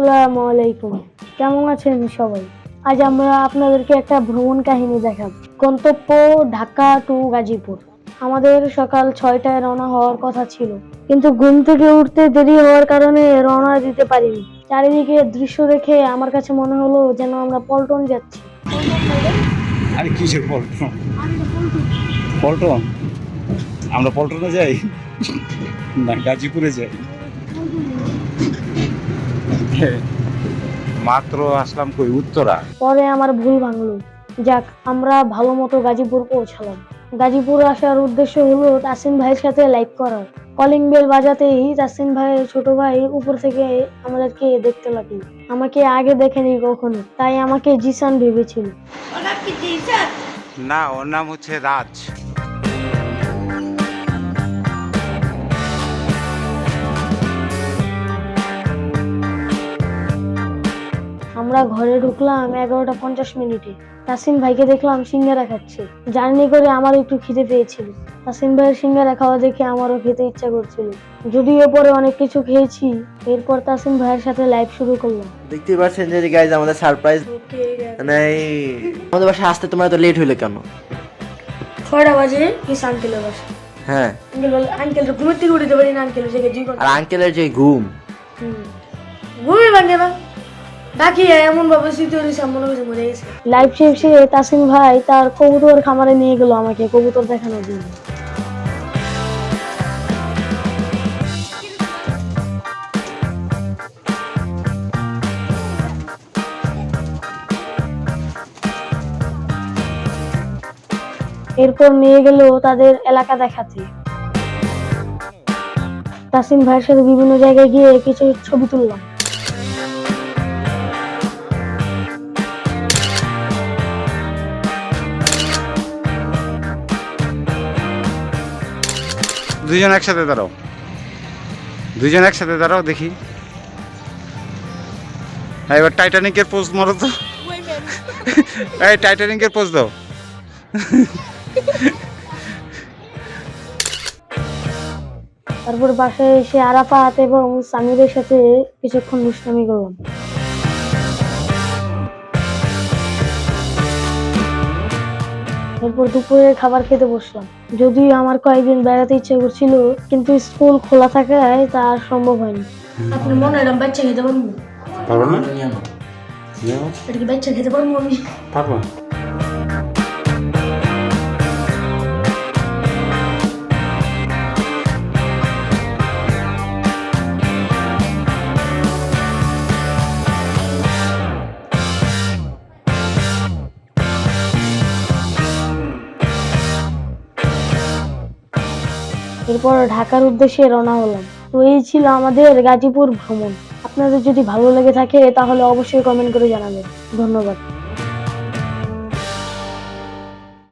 আসসালামু আলাইকুম। কেমন আছেন সবাই? আজ আমরা আপনাদেরকে একটা ভ্রমণ কাহিনী দেখাবো। গন্তব্য ঢাকা টু গাজীপুর। আমাদের সকাল 6টায় রওনা হওয়ার কথা ছিল, কিন্তু ঘুম থেকে উঠতে দেরি হওয়ার কারণে রওনা দিতে পারিনি। চারিদিকে দৃশ্য দেখে আমার কাছে মনে হলো যেন আমরা পল্টন যাচ্ছি। আরে কিসের পল্টন? পল্টন? আমরা পল্টনে যাই না গাজীপুরে যাই। মাত্র আসলাম কই উত্তরা। পরে আমার ভুল ভাঙলো। যাক, আমরা ভালো মতো গাজীপুর পৌঁছালাম। গাজীপুর আসার উদ্দেশ্য হলো তাসিন ভাইয়ের সাথে লাইভ করার। কলিং বেল বাজাতেই তাসিন ভাইয়ের ছোট ভাই উপর থেকে আমাদেরকে দেখতে লাগলো। আমাকে আগে দেখেনি কখনো, তাই আমাকে জিসান ভেবেছিল। না, ওর নাম হচ্ছে রাজ। আমরা ঘরে ঢুকলাম 11টা 50 মিনিটে। তাসিন ভাইকে দেখলাম সিঙ্গারা খাচ্ছে। জার্নি করে আমার একটু খিদে পেয়েছিল। তাসিন ভাইয়ের সিঙ্গারা খাওয়া দেখে আমারও খেতে ইচ্ছা করছিল। যদিও পরে অনেক কিছু খেয়েছি। এরপর তাসিন ভাইয়ের সাথে লাইভ শুরু করলাম। দেখতে পাচ্ছেন যে গাইজ আমাদের সারপ্রাইজ। মানে আমাদের বাসায় আসতে তোমার এত লেট হইলো কেন? 6টা বাজে কিস আঙ্কেলের বাসা। হ্যাঁ, আঙ্কেল ঘুমের থেকে উঠতে পারি না, আঙ্কেল জেগে 2 ঘন্টা। আর আঙ্কেলের যে ঘুম, ঘুমই ভাঙে না। ডাকি এমন ভাবে সিচুয়েশন সামনে হয়েছে, মরে গেছে। লাইভ শেষে তাসিন ভাই তার কবুতর খামারে নিয়ে গেল আমাকে কবুতর দেখানোর জন্য। এরপর নিয়ে গেল তাদের এলাকা দেখাতে। তাসিন ভাইয়ের সাথে বিভিন্ন জায়গায় গিয়ে কিছু ছবি তুললাম। দুইজন একসাথে দাঁড়াও, দেখি। হ্যাঁ, এবার টাইটানিকের পোজ মারো তো। এই টাইটানিকের পোজ দাও। তারপর বাসায় এসে আরাফাত এবং সামিরের সাথে কিছুক্ষণ দুষ্টামি করলাম। এরপর দুপুরে খাবার খেতে বসলাম। যদিও আমার কয়েকদিন বেড়াতে ইচ্ছে করছিল, কিন্তু স্কুল খোলা থাকায় তা আর সম্ভব হয়নি। আপনি মনে হয় বাচ্চা খেতে পারবো? পারবো না, এটা কি বাচ্চা খেতে পারবো আমি? পারবো। এরপর ঢাকার উদ্দেশ্যে রওনা হলাম। তো এই ছিল আমাদের গাজীপুর ভ্রমণ। আপনাদের যদি ভালো লেগে থাকে তাহলে অবশ্যই কমেন্ট করে জানাবেন। ধন্যবাদ।